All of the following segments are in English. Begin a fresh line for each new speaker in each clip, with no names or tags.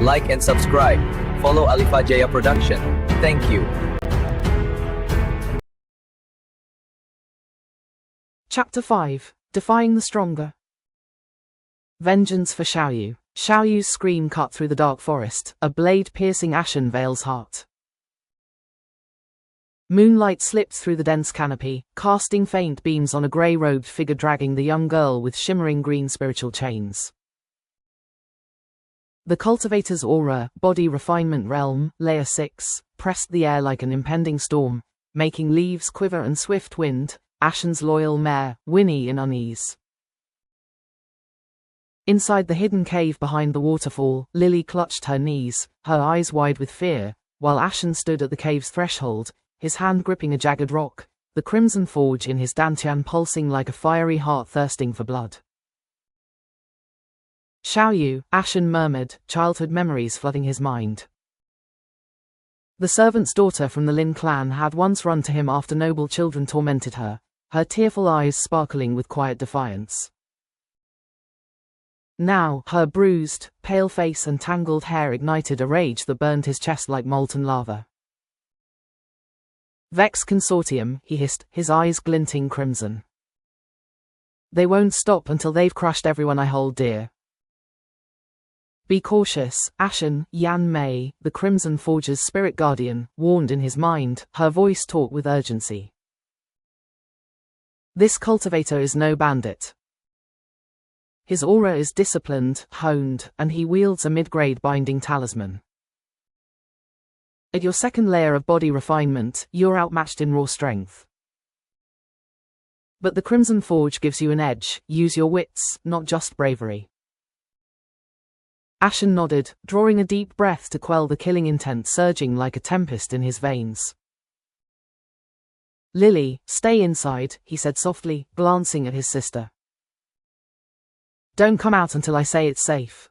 like and subscribe. Follow Alifah Jaya Production. Thank you.
Chapter 5. Defying the Stronger. Vengeance for Xiaoyu. Xiaoyu's scream cut through the dark forest, a blade piercing Ashen Vale's heart. Moonlight slipped through the dense canopy, casting faint beams on a grey-robed figure dragging the young girl with shimmering green spiritual chains. The cultivator's aura, body refinement realm, layer 6, pressed the air like an impending storm, making leaves quiver and swift wind, Ashen's loyal mare, whinny in unease. Inside the hidden cave behind the waterfall, Lily clutched her knees, her eyes wide with fear, while Ashen stood at the cave's threshold, his hand gripping a jagged rock, the crimson forge in his dantian pulsing like a fiery heart thirsting for blood. Xiaoyu, Ashen murmured, childhood memories flooding his mind. The servant's daughter from the Lin clan had once run to him after noble children tormented her, her tearful eyes sparkling with quiet defiance. Now, her bruised, pale face and tangled hair ignited a rage that burned his chest like molten lava. Vex Consortium, he hissed, his eyes glinting crimson. They won't stop until they've crushed everyone I hold dear. Be cautious, Ashen, Yan Mei, the Crimson Forge's spirit guardian, warned in his mind, her voice taut with urgency. This cultivator is no bandit. His aura is disciplined, honed, and he wields a mid-grade binding talisman. At your second layer of body refinement, you're outmatched in raw strength. But the Crimson Forge gives you an edge, use your wits, not just bravery. Ashen nodded, drawing a deep breath to quell the killing intent surging like a tempest in his veins. Lily, stay inside, he said softly, glancing at his sister. Don't come out until I say it's safe.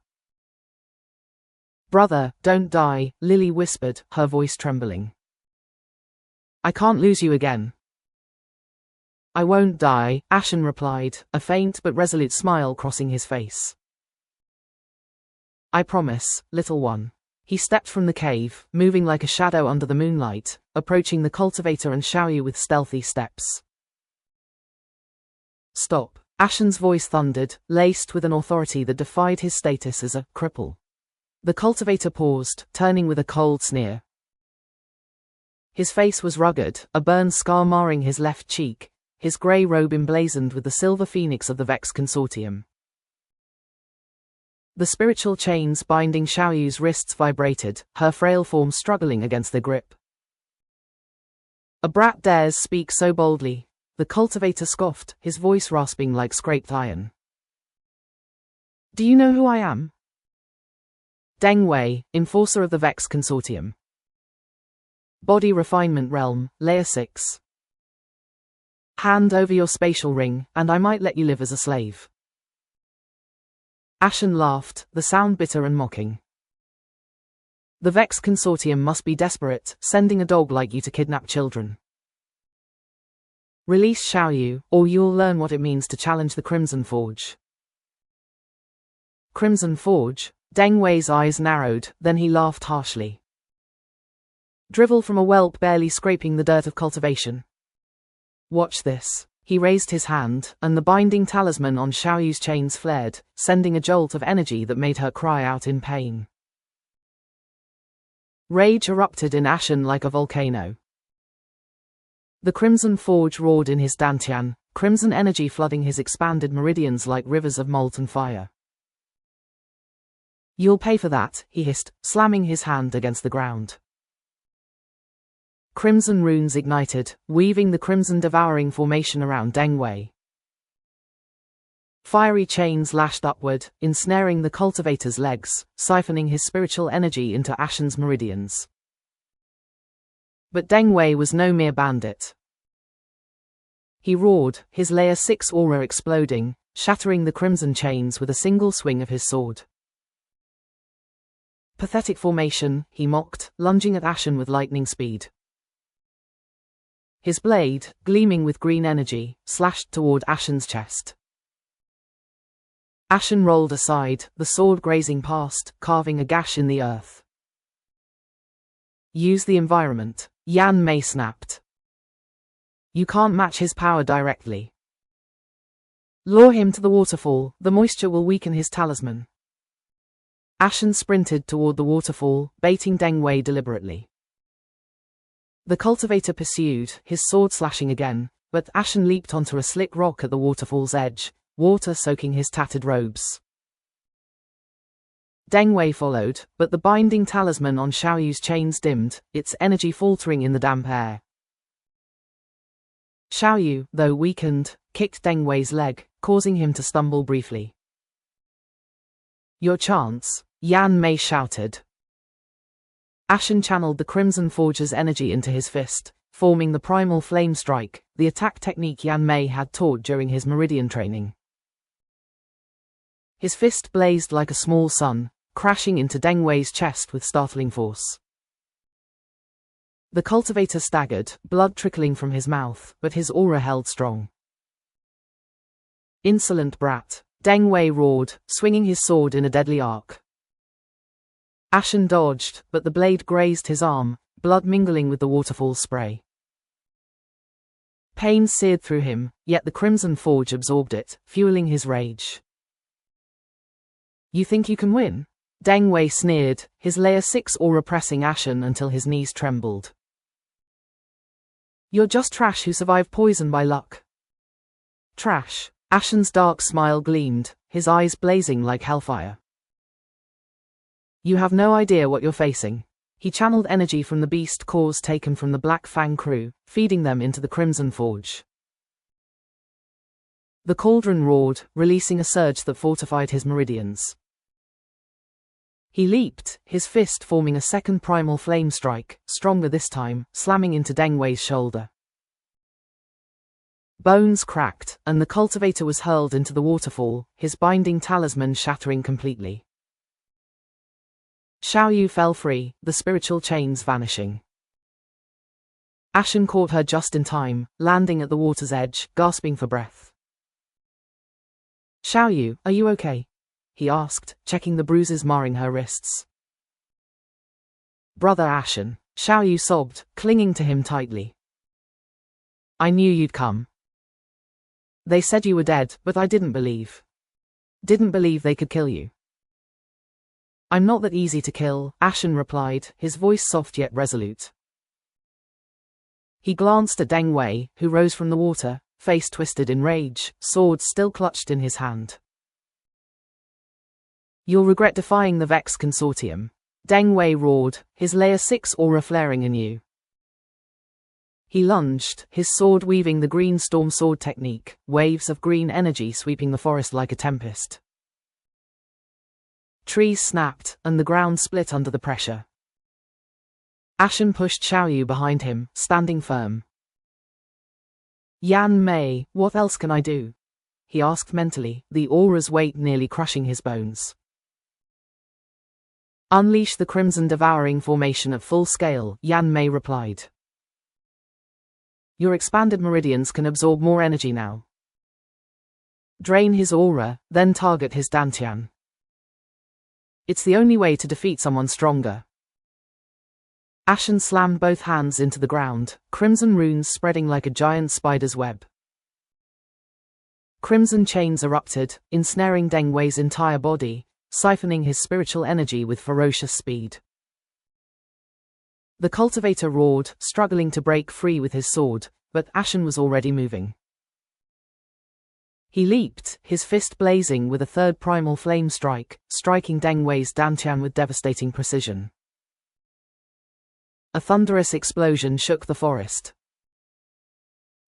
Brother, don't die, Lily whispered, her voice trembling. I can't lose you again. I won't die, Ashen replied, a faint but resolute smile crossing his face. I promise, little one. He stepped from the cave, moving like a shadow under the moonlight, approaching the cultivator and Xiaoyu with stealthy steps. Stop, Ashen's voice thundered, laced with an authority that defied his status as a cripple. The cultivator paused, turning with a cold sneer. His face was rugged, a burn scar marring his left cheek, his grey robe emblazoned with the silver phoenix of the Vex Consortium. The spiritual chains binding Xiaoyu's wrists vibrated, her frail form struggling against their grip. A brat dares speak so boldly, the cultivator scoffed, his voice rasping like scraped iron. Do you know who I am? Deng Wei, enforcer of the Vex Consortium. Body refinement realm, layer 6. Hand over your spatial ring, and I might let you live as a slave. Ashen laughed, the sound bitter and mocking. The Vex Consortium must be desperate, sending a dog like you to kidnap children. Release Xiaoyu, or you'll learn what it means to challenge the Crimson Forge. Crimson Forge? Deng Wei's eyes narrowed, then he laughed harshly. Drivel from a whelp barely scraping the dirt of cultivation. Watch this. He raised his hand, and the binding talisman on Xiaoyu's chains flared, sending a jolt of energy that made her cry out in pain. Rage erupted in Ashen like a volcano. The Crimson Forge roared in his dantian, crimson energy flooding his expanded meridians like rivers of molten fire. You'll pay for that, he hissed, slamming his hand against the ground. Crimson runes ignited, weaving the crimson devouring formation around Deng Wei. Fiery chains lashed upward, ensnaring the cultivator's legs, siphoning his spiritual energy into Ashen's meridians. But Deng Wei was no mere bandit. He roared, his layer 6 aura exploding, shattering the crimson chains with a single swing of his sword. Pathetic formation, he mocked, lunging at Ashen with lightning speed. His blade, gleaming with green energy, slashed toward Ashen's chest. Ashen rolled aside, the sword grazing past, carving a gash in the earth. Use the environment, Yan Mei snapped. You can't match his power directly. Lure him to the waterfall, the moisture will weaken his talisman. Ashen sprinted toward the waterfall, baiting Deng Wei deliberately. The cultivator pursued, his sword slashing again, but Ashen leaped onto a slick rock at the waterfall's edge, water soaking his tattered robes. Deng Wei followed, but the binding talisman on Xiaoyu's chains dimmed, its energy faltering in the damp air. Xiaoyu, though weakened, kicked Deng Wei's leg, causing him to stumble briefly. Your chance, Yan Mei shouted. Ashen channeled the Crimson Forge's energy into his fist, forming the primal flame strike, the attack technique Yan Mei had taught during his meridian training. His fist blazed like a small sun, crashing into Deng Wei's chest with startling force. The cultivator staggered, blood trickling from his mouth, but his aura held strong. Insolent brat, Deng Wei roared, swinging his sword in a deadly arc. Ashen dodged, but the blade grazed his arm, blood mingling with the waterfall spray. Pain seared through him, yet the Crimson Forge absorbed it, fueling his rage. You think you can win? Deng Wei sneered, his Layer 6 aura pressing Ashen until his knees trembled. You're just trash who survived poison by luck. Trash. Ashen's dark smile gleamed, his eyes blazing like hellfire. You have no idea what you're facing. He channeled energy from the beast cores taken from the Black Fang crew, feeding them into the Crimson Forge. The cauldron roared, releasing a surge that fortified his meridians. He leaped, his fist forming a second primal flame strike, stronger this time, slamming into Deng Wei's shoulder. Bones cracked, and the cultivator was hurled into the waterfall, his binding talisman shattering completely. Xiaoyu fell free, the spiritual chains vanishing. Ashen caught her just in time, landing at the water's edge, gasping for breath. Xiaoyu, are you okay? He asked, checking the bruises marring her wrists. Brother Ashen, Xiaoyu sobbed, clinging to him tightly. I knew you'd come. They said you were dead, but I didn't believe. Didn't believe they could kill you. I'm not that easy to kill, Ashen replied, his voice soft yet resolute. He glanced at Deng Wei, who rose from the water, face twisted in rage, sword still clutched in his hand. You'll regret defying the Vex Consortium. Deng Wei roared, his Layer 6 aura flaring anew. He lunged, his sword weaving the green storm sword technique, waves of green energy sweeping the forest like a tempest. Trees snapped, and the ground split under the pressure. Ashen pushed Xiaoyu behind him, standing firm. Yan Mei, what else can I do? He asked mentally, the aura's weight nearly crushing his bones. Unleash the Crimson Devouring Formation at full scale, Yan Mei replied. Your expanded meridians can absorb more energy now. Drain his aura, then target his dantian. It's the only way to defeat someone stronger. Ashen slammed both hands into the ground, crimson runes spreading like a giant spider's web. Crimson chains erupted, ensnaring Deng Wei's entire body, siphoning his spiritual energy with ferocious speed. The cultivator roared, struggling to break free with his sword, but Ashen was already moving. He leaped, his fist blazing with a third primal flame strike, striking Deng Wei's dantian with devastating precision. A thunderous explosion shook the forest.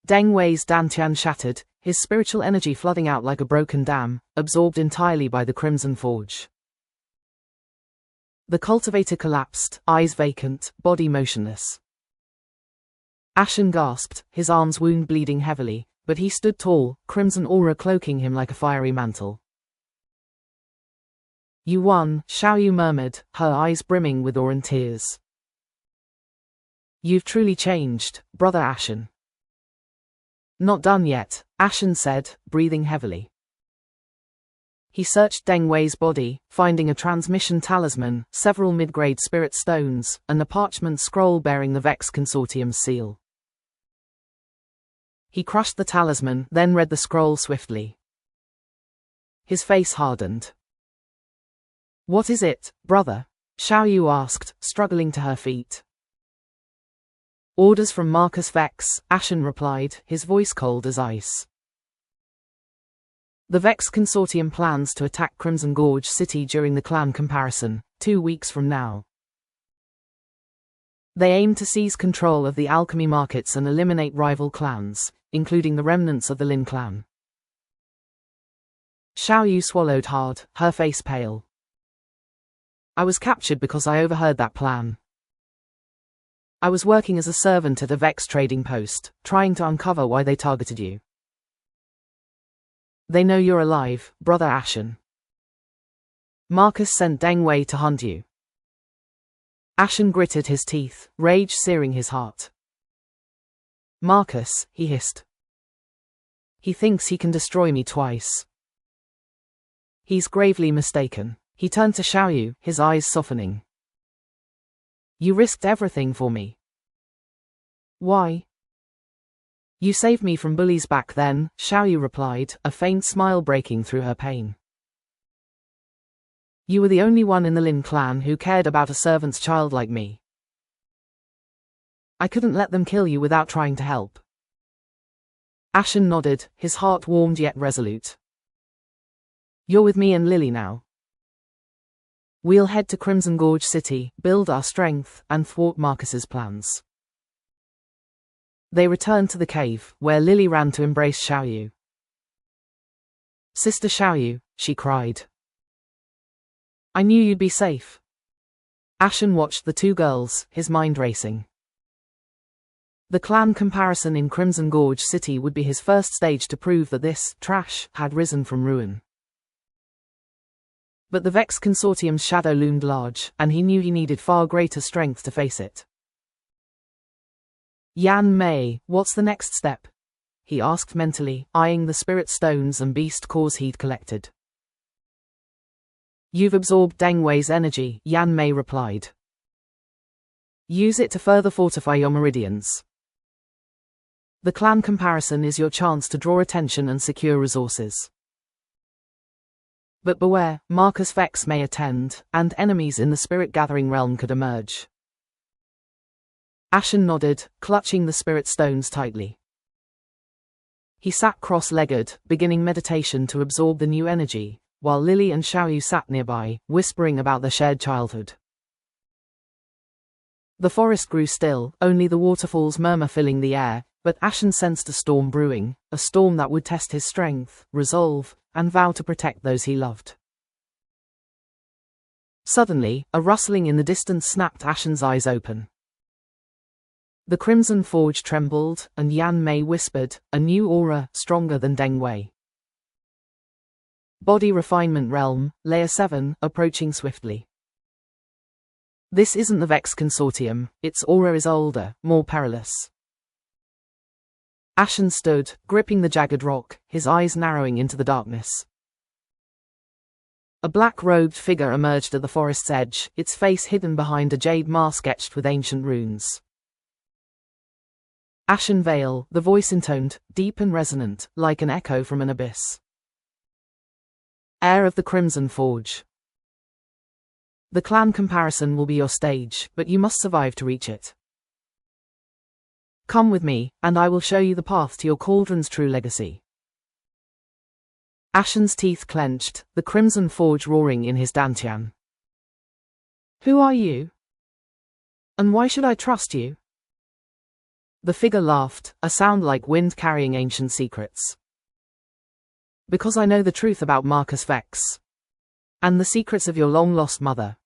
Deng Wei's dantian shattered, his spiritual energy flooding out like a broken dam, absorbed entirely by the Crimson Forge. The cultivator collapsed, eyes vacant, body motionless. Ashen gasped, his arms wound bleeding heavily, but he stood tall, crimson aura cloaking him like a fiery mantle. You won, Xiaoyu murmured, her eyes brimming with awe and tears. You've truly changed, Brother Ashen. Not done yet, Ashen said, breathing heavily. He searched Deng Wei's body, finding a transmission talisman, several mid-grade spirit stones, and a parchment scroll bearing the Vex Consortium's seal. He crushed the talisman, then read the scroll swiftly. His face hardened. "What is it, brother?" Xiaoyu asked, struggling to her feet. "Orders from Marcus Vex," Ashen replied, his voice cold as ice. The Vex Consortium plans to attack Crimson Gorge City during the clan comparison, 2 weeks from now. They aim to seize control of the alchemy markets and eliminate rival clans, including the remnants of the Lin clan. Xiaoyu swallowed hard, her face pale. "I was captured because I overheard that plan. I was working as a servant at a Vex trading post, trying to uncover why they targeted you. They know you're alive, brother Ashen. Marcus sent Deng Wei to hunt you." Ashen gritted his teeth, rage searing his heart. "Marcus," he hissed. "He thinks he can destroy me twice. He's gravely mistaken." He turned to Xiaoyu, his eyes softening. "You risked everything for me. Why?" "You saved me from bullies back then," Xiaoyu replied, a faint smile breaking through her pain. "You were the only one in the Lin clan who cared about a servant's child like me. I couldn't let them kill you without trying to help." Ashen nodded, his heart warmed yet resolute. "You're with me and Lily now. We'll head to Crimson Gorge City, build our strength, and thwart Marcus's plans." They returned to the cave, where Lily ran to embrace Xiaoyu. "Sister Xiaoyu," she cried. "I knew you'd be safe." Ashen watched the two girls, his mind racing. The clan comparison in Crimson Gorge City would be his first stage to prove that this trash had risen from ruin. But the Vex Consortium's shadow loomed large, and he knew he needed far greater strength to face it. "Yan Mei, what's the next step?" he asked mentally, eyeing the spirit stones and beast cores he'd collected. "You've absorbed Deng Wei's energy," Yan Mei replied. "Use it to further fortify your meridians. The clan comparison is your chance to draw attention and secure resources. But beware, Marcus Vex may attend, and enemies in the spirit-gathering realm could emerge." Ashen nodded, clutching the spirit stones tightly. He sat cross-legged, beginning meditation to absorb the new energy, while Lily and Xiaoyu sat nearby, whispering about their shared childhood. The forest grew still, only the waterfall's murmur filling the air, but Ashen sensed a storm brewing, a storm that would test his strength, resolve, and vow to protect those he loved. Suddenly, a rustling in the distance snapped Ashen's eyes open. The Crimson Forge trembled, and Yan Mei whispered, "A new aura, stronger than Deng Wei. Body Refinement Realm, Layer 7, approaching swiftly." "This isn't the Vex Consortium, its aura is older, more perilous." Ashen stood, gripping the jagged rock, his eyes narrowing into the darkness. A black-robed figure emerged at the forest's edge, its face hidden behind a jade mask etched with ancient runes. "Ashen Veil," the voice intoned, deep and resonant, like an echo from an abyss. "Heir of the Crimson Forge. The clan comparison will be your stage, but you must survive to reach it. Come with me, and I will show you the path to your cauldron's true legacy." Ashen's teeth clenched, the Crimson Forge roaring in his dantian. "Who are you? And why should I trust you?" The figure laughed, a sound like wind carrying ancient secrets. "Because I know the truth about Marcus Vex. And the secrets of your long-lost mother."